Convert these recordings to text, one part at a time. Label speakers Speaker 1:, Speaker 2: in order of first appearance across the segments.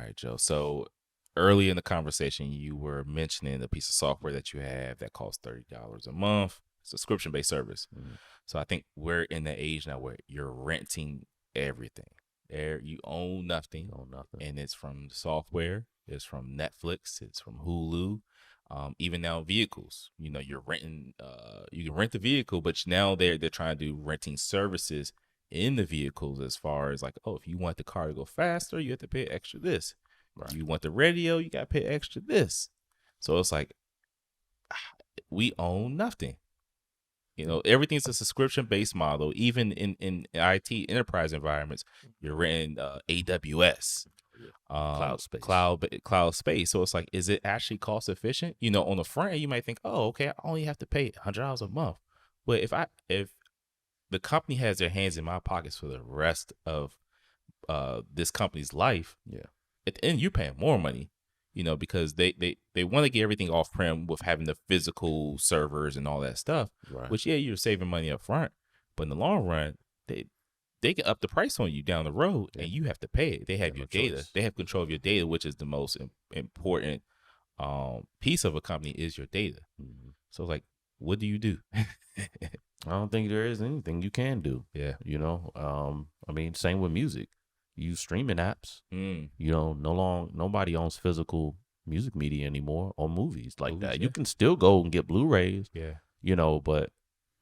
Speaker 1: right, Joe. So early in the conversation, you were mentioning a piece of software that you have that costs $30 a month, subscription-based service.
Speaker 2: Mhm.
Speaker 1: So I think we're in the age now where you're renting everything. There, you own nothing,
Speaker 2: No, nothing.
Speaker 1: and it's from software, it's from Netflix, it's from Hulu. Even now, vehicles. You know, you're renting. You can rent the vehicle, but now they're trying to do renting services in the vehicles as far as like, oh, if you want the car to go faster, you have to pay extra this.
Speaker 2: Right.
Speaker 1: You want the radio, you got to pay extra this. So it's like we own nothing. You know, everything's a subscription-based model. Even in IT enterprise environments, you're renting AWS,
Speaker 2: Cloud space.
Speaker 1: cloud space. So it's like, is it actually cost efficient? You know, on the front end, you might think, oh, okay, I only have to pay $100 a month. But if the company has their hands in my pockets for the rest of this company's life,
Speaker 2: Yeah.
Speaker 1: at the end you're paying more money, you know, because they want to get everything off prem with having the physical servers and all that stuff.
Speaker 2: Right.
Speaker 1: Which you're saving money up front, but in the long run, they can up the price on you down the road, and you have to pay it. They have your data.
Speaker 2: choice.
Speaker 1: They have control of your data, which is the most important piece of a company is your data.
Speaker 2: Mhm.
Speaker 1: So like, what do you do?
Speaker 2: I don't think there is anything you can do.
Speaker 1: Yeah.
Speaker 2: You know, I mean, same with music. You use streaming apps.
Speaker 1: Mm.
Speaker 2: You know, nobody owns physical music media anymore or movies like
Speaker 1: Movies,
Speaker 2: that.
Speaker 1: yeah.
Speaker 2: You can still go and get Blu-rays,
Speaker 1: Yeah.
Speaker 2: you know, but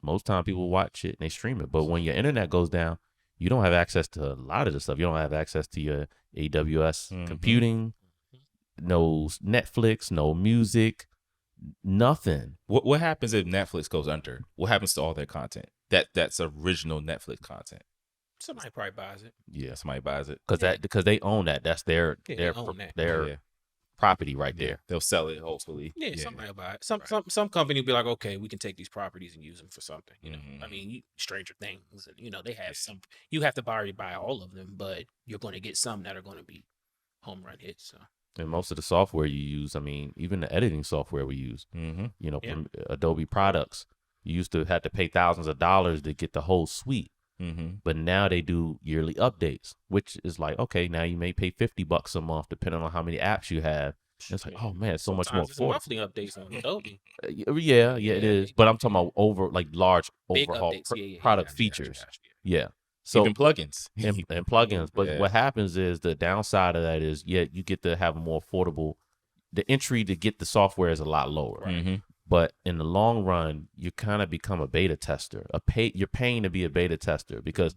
Speaker 2: most time people watch it and they stream it. But when your internet goes down, you don't have access to a lot of the stuff. You don't have access to your AWS computing, no Netflix, no music, nothing.
Speaker 1: What happens if Netflix goes under? What happens to all their content? That's original Netflix content.
Speaker 3: Somebody probably buys it.
Speaker 2: Yeah,
Speaker 1: Somebody buys it.
Speaker 2: because they own that. That's their
Speaker 3: Yeah,
Speaker 2: their
Speaker 3: they own that.
Speaker 2: their
Speaker 1: Yeah.
Speaker 2: property right
Speaker 1: Yeah.
Speaker 2: there.
Speaker 1: They'll sell it hopefully.
Speaker 3: Yeah, somebody will buy it. Some company will be like, okay, we can take these properties and use them for something. You know, I
Speaker 1: Mhm.
Speaker 3: mean, Stranger Things, and they have some. You have to buy all of them, but you're going to get some that are going to be home run hits. So
Speaker 2: And most of the software you use, I mean, even the editing software we use,
Speaker 1: Mm-hmm.
Speaker 2: you know,
Speaker 3: Yeah.
Speaker 2: from Adobe products, you used to have to pay thousands of dollars to get the whole suite.
Speaker 1: Mm-hmm.
Speaker 2: But now they do yearly updates, which is like, okay, now you may pay $50 a month depending on how many apps you have. It's like, oh man, it's so much more
Speaker 3: sometimes it's
Speaker 2: affordable.
Speaker 3: monthly updates on Adobe.
Speaker 2: Yeah, it is. But I'm talking about large
Speaker 3: Big
Speaker 2: overhaul
Speaker 3: updates. Yeah,
Speaker 2: product
Speaker 3: gotcha,
Speaker 2: features.
Speaker 3: gotcha.
Speaker 2: Yeah. So
Speaker 1: Even plugins.
Speaker 2: and plugins. But
Speaker 1: Yeah.
Speaker 2: what happens is the downside of that is, you get to have a more affordable. The entry to get the software is a lot lower.
Speaker 1: Mm-hmm.
Speaker 2: But in the long run, you kind of become a beta tester. You're paying to be a beta tester because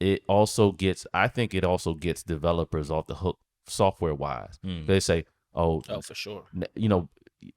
Speaker 2: I think it also gets developers off the hook software wise.
Speaker 1: Mm.
Speaker 2: They say,
Speaker 3: Oh, for sure.
Speaker 2: you know,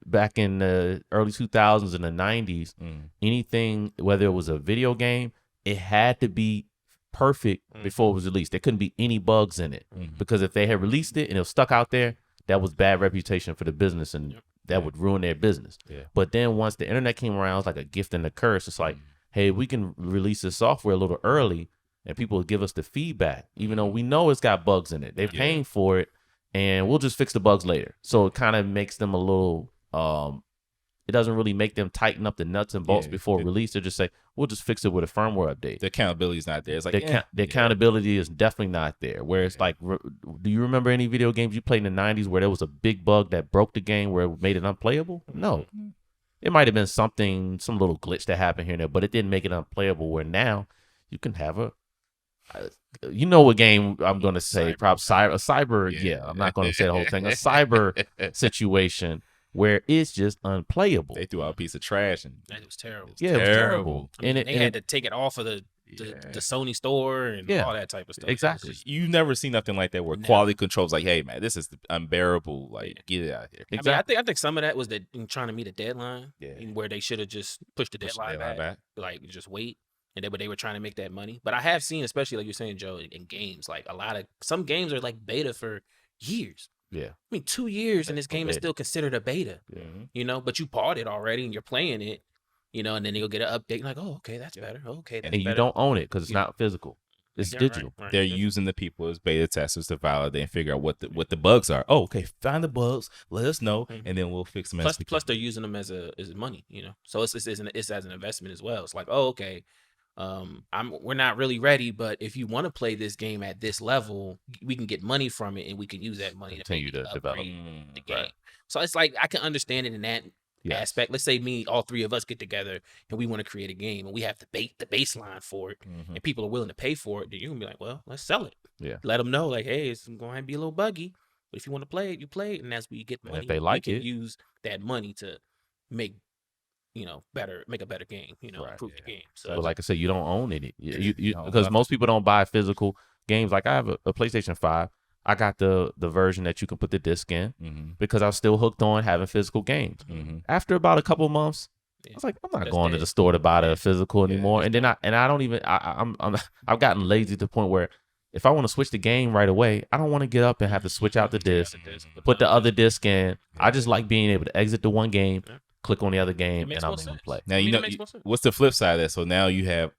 Speaker 2: back in the early 2000s and the 90s, anything, whether it was a video game, it had to be perfect before it was released. There couldn't be any bugs in it because if they had released it and it was stuck out there, that was bad reputation for the business and that would ruin their business.
Speaker 1: Yeah.
Speaker 2: But then once the internet came around, it's like a gift and a curse. It's like, hey, we can release this software a little early and people will give us the feedback, even though we know it's got bugs in it. They're paying for it and we'll just fix the bugs later. So it kind of makes them a little, it doesn't really make them tighten up the nuts and bolts before release. They just say, we'll just fix it with a firmware update.
Speaker 1: The accountability is not there. It's like
Speaker 2: The accountability is definitely not there. Where it's like, do you remember any video games you played in the 90s where there was a big bug that broke the game where it made it unplayable? No. It might have been some little glitch that happened here and there, but it didn't make it unplayable. Where now you can have you know what game I'm going to say? Probably cyber. Yeah, I'm not going to say the whole thing. A cyber situation where it's just unplayable.
Speaker 1: They threw out a piece of trash and
Speaker 3: That was terrible.
Speaker 2: Yeah, it was terrible.
Speaker 3: I mean,
Speaker 2: And
Speaker 3: they had to take it off of the Sony store and all that type of stuff.
Speaker 2: Exactly.
Speaker 1: you've never seen nothing like that where
Speaker 3: Never.
Speaker 1: quality control's like, hey man, this is unbearable. Like, get it out of here.
Speaker 2: Exactly.
Speaker 3: I think some of that was trying to meet a deadline.
Speaker 1: Yeah.
Speaker 3: Where they should have just pushed the deadline back. Like just wait. And they were trying to make that money. But I have seen, especially like you're saying, Joe, in games, like some games are like beta for years.
Speaker 2: Yeah.
Speaker 3: I mean, 2 years and this game is still considered a beta.
Speaker 2: Yeah.
Speaker 3: You know, but you bought it already and you're playing it, and then you'll get an update like, oh, okay, that's better. Okay, that's
Speaker 2: And
Speaker 3: better.
Speaker 2: you don't own it because it's not physical. It's digital.
Speaker 3: Right.
Speaker 1: They're using the people as beta testers to validate and figure out what the bugs are. Oh, okay, find the bugs, let us know, and then we'll fix them.
Speaker 3: Plus they're using them as money, So it's as an investment as well. It's like, oh, okay, we're not really ready, but if you want to play this game at this level, we can get money from it, and we can use that money
Speaker 2: Continue to develop
Speaker 3: the game. Right. So it's like I can understand it in that aspect. Let's say all three of us get together and we want to create a game, and we have the baseline for it, and people are willing to pay for it. Then you're gonna be like, well, let's sell it.
Speaker 2: Yeah.
Speaker 3: Let them know, like, hey, it's going to be a little buggy, but if you want to play it, you play it, and as we get money,
Speaker 2: and if they like
Speaker 3: we
Speaker 2: it,
Speaker 3: can use that money to make make a better game, improve the game. So,
Speaker 2: but like I said, you don't own it. You because most people don't buy physical games. Like I have a PlayStation 5. I got the version that you can put the disc in because I was still hooked on having physical games. After about a couple months, I was like, I'm not going to the store to buy the physical anymore. And then I don't even I've gotten lazy to the point where if I want to switch the game right away, I don't want to get up and have to switch out the disc, put the other disc in. I just like being able to exit the one game, click on the other game, and I'm able to play.
Speaker 1: Now what's the flip side of that? So now you have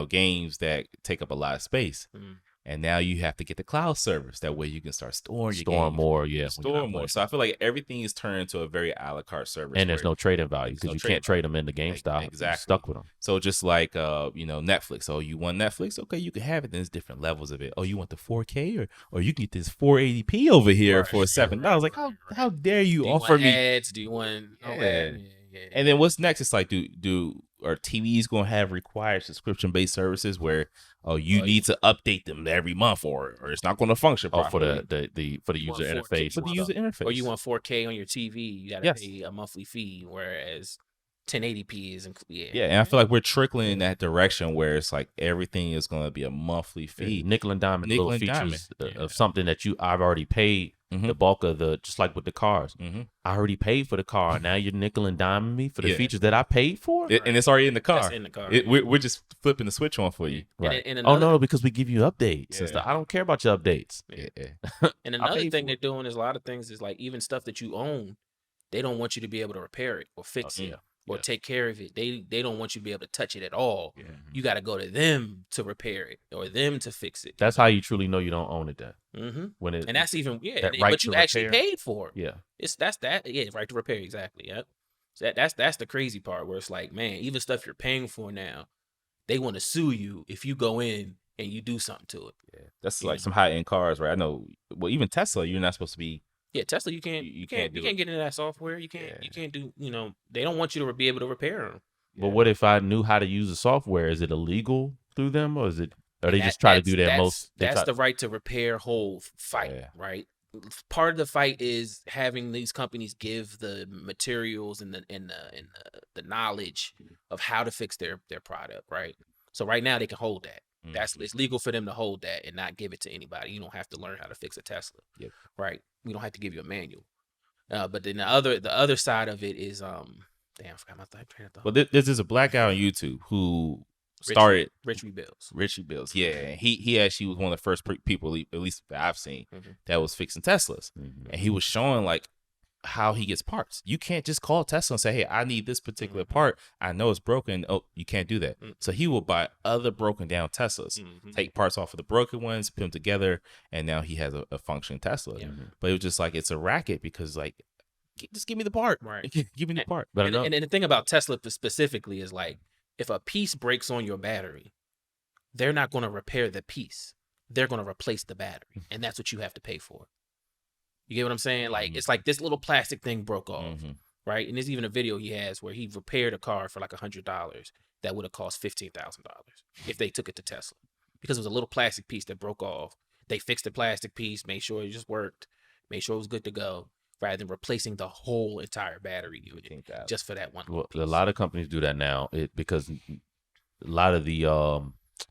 Speaker 1: games that take up a lot of space. And now you have to get the cloud service. That way you can start storing your games.
Speaker 2: More,
Speaker 1: Store more. So I feel like everything is turned into a very a la carte service.
Speaker 2: And there's no trading value because you can't trade them in the GameStop.
Speaker 1: Exactly.
Speaker 2: You're stuck with them.
Speaker 1: So just like Netflix. Oh, you want Netflix? Okay, you can have it. There's different levels of it. Oh, you want the 4K or you can get this 480p over here for $7. Like how dare you offer me
Speaker 3: ads? Do you want
Speaker 1: yeah. And then what's next? It's like are TVs gonna have required subscription based services where you need to update them every month or it's not gonna function properly?
Speaker 2: For the user interface.
Speaker 1: For the user interface.
Speaker 3: Or you want 4K on your TV, you gotta pay a monthly fee, whereas 1080p is
Speaker 1: and I feel like we're trickling in that direction where it's like everything is gonna be a monthly fee.
Speaker 2: Nickel and dime little features of something that I've already paid. The bulk of just like with the cars. I already paid for the car. Now you're nickel and diming me for the features that I paid for?
Speaker 1: And it's already in the car.
Speaker 3: That's in the car.
Speaker 1: We're just flipping the switch on for you.
Speaker 2: Right. No, because we give you updates. I don't care about your updates.
Speaker 3: And another thing they're doing is a lot of things is like even stuff that you own, they don't want you to be able to repair it or fix it. Or take care of it. They don't want you to be able to touch it at all. You got to go to them to repair it or them to fix it.
Speaker 2: That's how you truly know you don't own it then. When
Speaker 3: and that's even
Speaker 2: right
Speaker 3: but you actually paid for it.
Speaker 2: Yeah.
Speaker 3: That's right to repair, exactly. Yep. So that's the crazy part where it's like, man, even stuff you're paying for now, they want to sue you if you go in and you do something to it.
Speaker 1: Yeah. That's like some high end cars, right? I know. Well, even Tesla, you're not supposed to be.
Speaker 3: Yeah, Tesla, you can't get into that software. You can't do, they don't want you to be able to repair them.
Speaker 2: But what if I knew how to use the software? Is it illegal through them or they just try to do their most?
Speaker 3: That's the right to repair whole fight, right? Part of the fight is having these companies give the materials and the knowledge of how to fix their product, right? So right now they can hold that. It's legal for them to hold that and not give it to anybody. You don't have to learn how to fix a Tesla, right? We don't have to give you a manual. But then the other side of it is I forgot my train of thought.
Speaker 1: Well, this is a black guy on YouTube who started
Speaker 3: Richie Bills.
Speaker 1: Richie Bills, yeah. He actually was one of the first people, at least that I've seen, that was fixing Teslas, and he was showing like how he gets parts. You can't just call Tesla and say, hey, I need this particular part. I know it's broken. Oh, you can't do that. So he will buy other broken down Teslas, take parts off of the broken ones, put them together, and now he has a functioning Tesla. But it was just like, it's a racket because like, just give me the part.
Speaker 3: Right.
Speaker 1: Give me the part.
Speaker 3: But and the thing about Tesla specifically is like, if a piece breaks on your battery, they're not going to repair the piece. They're going to replace the battery. And that's what you have to pay for. You get what I'm saying? Like, it's like this little plastic thing broke off, right? And there's even a video he has where he repaired a car for like $100 that would have cost $15,000 if they took it to Tesla. Because it was a little plastic piece that broke off. They fixed the plastic piece, made sure it just worked, made sure it was good to go, rather than replacing the whole entire battery unit just for that one piece.
Speaker 2: A lot of companies do that now because a lot of the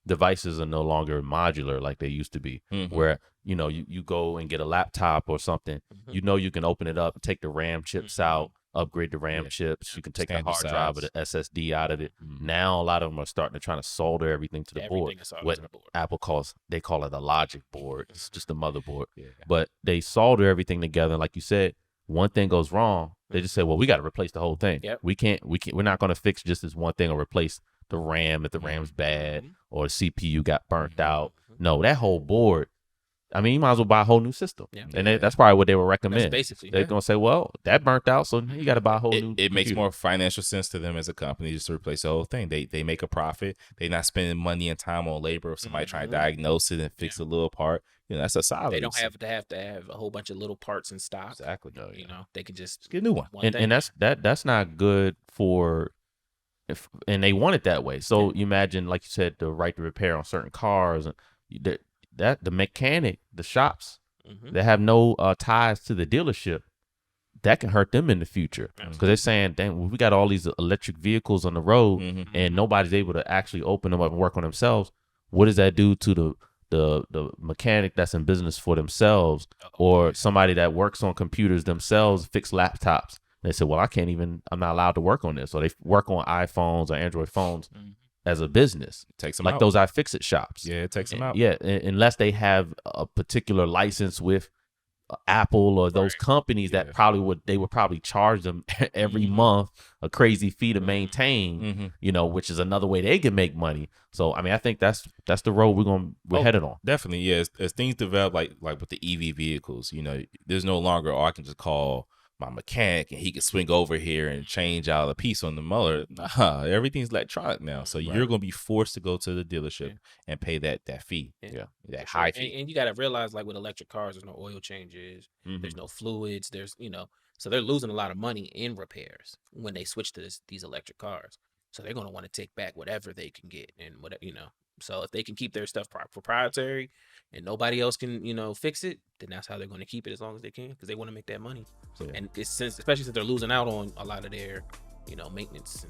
Speaker 2: devices are no longer modular like they used to be, where you go and get a laptop or something, you can open it up, take the RAM chips out, upgrade the RAM chips, you can take the hard drive or the SSD out of it. Now a lot of them are starting to try to solder everything to the board. What Apple they call it a logic board. It's just a motherboard, but they solder everything together. And like you said, one thing goes wrong, they just say, well, we got to replace the whole thing. We're not going to fix just this one thing or replace the RAM if the RAM's bad or the CPU got burnt out. No, that whole board, I mean, you might as well buy a whole new system.
Speaker 3: Yeah.
Speaker 2: And that's probably what they would
Speaker 3: That's
Speaker 2: recommend.
Speaker 3: basically.
Speaker 2: They're going to say, well, that burnt out, so you got to buy a whole new
Speaker 1: It makes
Speaker 2: computer.
Speaker 1: more financial sense to them as a company just to replace the whole thing. They make a profit. They're not spending money and time on labor of somebody trying to diagnose it and fix a little part. You know, that's a solid.
Speaker 3: They don't have to have a whole bunch of little parts in stock.
Speaker 1: Exactly.
Speaker 3: You know, they can just
Speaker 1: Get a new one.
Speaker 2: And that's not good for and they want it that way. So you imagine, like you said, the right to repair on certain cars, and that the mechanic, the shops that have no ties to the dealership, that can hurt them in the future because they're saying, "Dang, we got all these electric vehicles on the road, and nobody's able to actually open them up and work on themselves. What does that do to the mechanic that's in business for themselves, or somebody that works on computers themselves, fix laptops?" They said, well, I'm not allowed to work on this. So they work on iPhones or Android phones as a business.
Speaker 1: Takes them
Speaker 2: like
Speaker 1: out.
Speaker 2: those iFixit shops.
Speaker 1: Yeah, it takes them out.
Speaker 2: Yeah, unless they have a particular license with Apple or those companies that they would probably charge them every month a crazy fee to maintain, you know, which is another way they can make money. So I mean, I think that's the road we're headed on.
Speaker 1: Definitely, yeah. As things develop, like with the EV vehicles, you know, there's no longer, I can just call my mechanic and he can swing over here and change out a piece on the motor. Nah, everything's electronic now. So you're going to be forced to go to the dealership and pay that fee. That high fee.
Speaker 3: And you got to realize, like with electric cars, there's no oil changes, there's no fluids, there's, you know, so they're losing a lot of money in repairs when they switch to these electric cars. So they're going to want to take back whatever they can get and whatever, you know. So if they can keep their stuff proprietary and nobody else can, you know, fix it, then that's how they're going to keep it as long as they can, because they want to make that money. And especially since they're losing out on a lot of their, you know, maintenance.